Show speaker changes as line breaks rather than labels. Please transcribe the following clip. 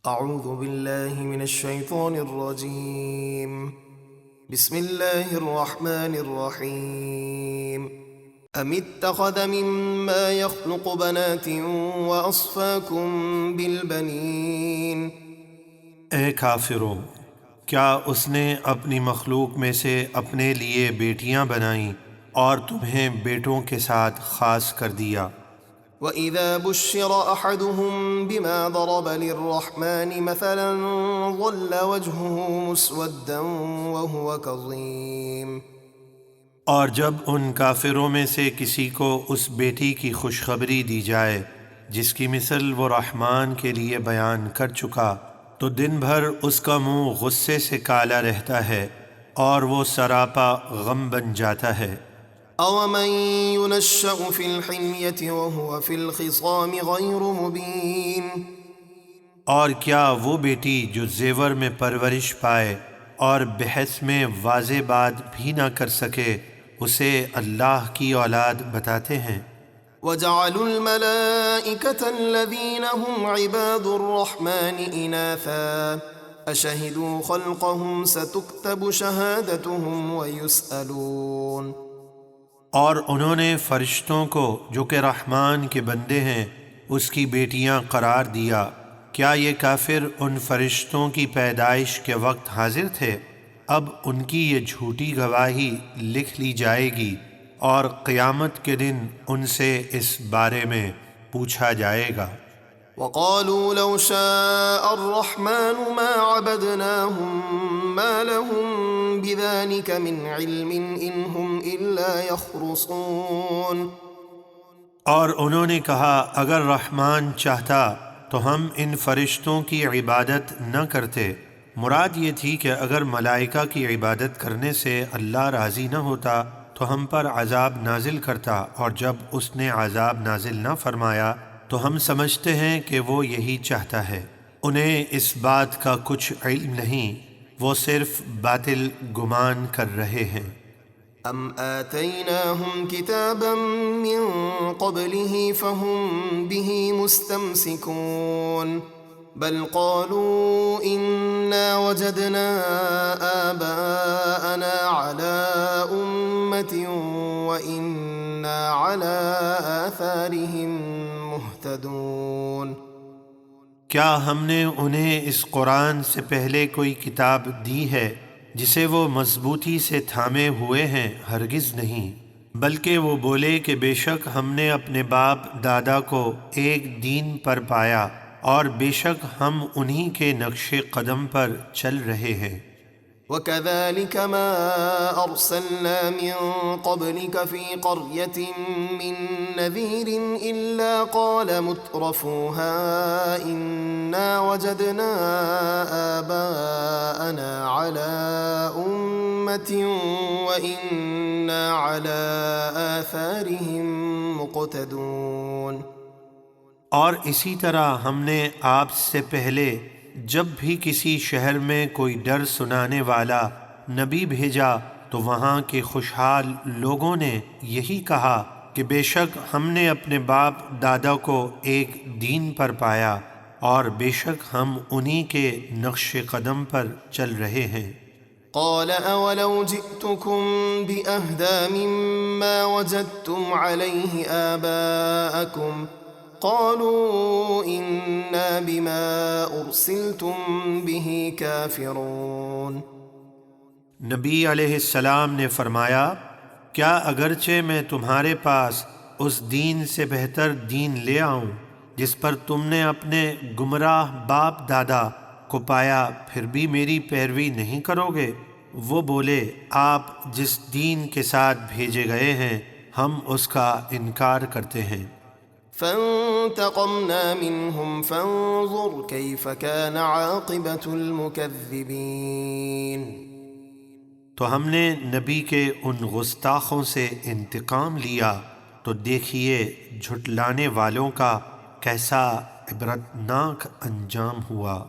اعوذ باللہ من الشیطان الرجیم بسم اللہ الرحمن الرحیم ام اتخذ مما يخلق بنات واصفاكم بالبنین۔
اے کافروں، کیا اس نے اپنی مخلوق میں سے اپنے لیے بیٹیاں بنائیں اور تمہیں بیٹوں کے ساتھ خاص کر دیا؟
وَإِذَا بُشِّرَ أَحَدُهُم بِمَا ضَرَبَ لِلرَّحْمَنِ مَثَلًا ظَلَّ وَجْهُهُ مُسْوَدًّا وَهُوَ كَظِيمٌ۔
اور جب ان کافروں میں سے کسی کو اس بیٹی کی خوشخبری دی جائے جس کی مثل وہ رحمان کے لیے بیان کر چکا، تو دن بھر اس کا منہ غصے سے کالا رہتا ہے اور وہ سراپا غم بن جاتا ہے۔
أَوَمَن يُنَشَّأُ فِي الْحِلْيَةِ وَهُوَ فِي الْخِصَامِ غَيْرُ مُبِينٍ۔
اور کیا وہ بیٹی جو زیور میں پرورش پائے اور بحث میں واضح بات بھی نہ کر سکے اسے اللہ کی اولاد بتاتے ہیں؟
وَجَعَلُوا الْمَلَائِكَةَ الَّذِينَ هُمْ عِبَادُ الرَّحْمَنِ إِنَاثًا أَشَهِدُوا خَلْقَهُمْ سَتُكْتَبُ شَهَادَتُهُمْ وَيُسْأَلُونَ۔
اور انہوں نے فرشتوں کو جو کہ رحمان کے بندے ہیں اس کی بیٹیاں قرار دیا۔ کیا یہ کافر ان فرشتوں کی پیدائش کے وقت حاضر تھے؟ اب ان کی یہ جھوٹی گواہی لکھ لی جائے گی اور قیامت کے دن ان سے اس بارے میں پوچھا جائے گا۔
وَقَالُوا لَوْ شَاءَ الرَّحْمَنُ مَا عَبَدْنَاهُمْ مَا لَهُمْ بِذَلِكَ مِنْ عِلْمٍ إِنْ هُمْ إِلَّا يَخْرُصُونَ۔
اور انہوں نے کہا اگر رحمان چاہتا تو ہم ان فرشتوں کی عبادت نہ کرتے۔ مراد یہ تھی کہ اگر ملائکہ کی عبادت کرنے سے اللہ راضی نہ ہوتا تو ہم پر عذاب نازل کرتا، اور جب اس نے عذاب نازل نہ فرمایا تو ہم سمجھتے ہیں کہ وہ یہی چاہتا ہے۔ انہیں اس بات کا کچھ علم نہیں، وہ صرف باطل گمان کر رہے ہیں۔
أَمْ آتَيْنَاهُمْ كِتَابًا مِّن قَبْلِهِ فَهُمْ بِهِ مُسْتَمْسِكُونَ بَلْ قَالُوا إِنَّا وَجَدْنَا آبَاءَنَا عَلَىٰ أُمَّةٍ وَإِنَّا عَلَىٰ آثَارِهِم مُّهْتَدُونَ۔
کیا ہم نے انہیں اس قرآن سے پہلے کوئی کتاب دی ہے جسے وہ مضبوطی سے تھامے ہوئے ہیں؟ ہرگز نہیں، بلکہ وہ بولے کہ بے شک ہم نے اپنے باپ دادا کو ایک دین پر پایا اور بے شک ہم انہی کے نقش قدم پر چل رہے ہیں۔
وَكَذَلِكَ مَا أَرْسَلْنَا مِن قَبْلِكَ فِي قَرْيَةٍ مِّن نَّذِيرٍ إِلَّا قَالَ مُتْرَفُوهَا إِنَّا وَجَدْنَا آبَاءَنَا عَلَىٰ أُمَّةٍ وَإِنَّا عَلَىٰ آثَارِهِم مُّقْتَدُونَ۔
اور اسی طرح ہم نے آپ سے پہلے جب بھی کسی شہر میں کوئی ڈر سنانے والا نبی بھیجا تو وہاں کے خوشحال لوگوں نے یہی کہا کہ بے شک ہم نے اپنے باپ دادا کو ایک دین پر پایا اور بے شک ہم انہی کے نقش قدم پر چل رہے ہیں۔
قال اولو جئتكم بأهدى مما وجدتم عليه آباءكم قالوا إنا بما أرسلتم به كافرون۔
نبی علیہ السلام نے فرمایا کیا اگرچہ میں تمہارے پاس اس دین سے بہتر دین لے آؤں جس پر تم نے اپنے گمراہ باپ دادا کو پایا پھر بھی میری پیروی نہیں کرو گے؟ وہ بولے آپ جس دین کے ساتھ بھیجے گئے ہیں ہم اس کا انکار کرتے ہیں۔
فانتقمنا منهم فانظر كيف كان عاقبة المكذبين۔
تو ہم نے نبی کے ان گستاخوں سے انتقام لیا تو دیکھیے جھٹلانے والوں کا کیسا عبرتناک انجام ہوا۔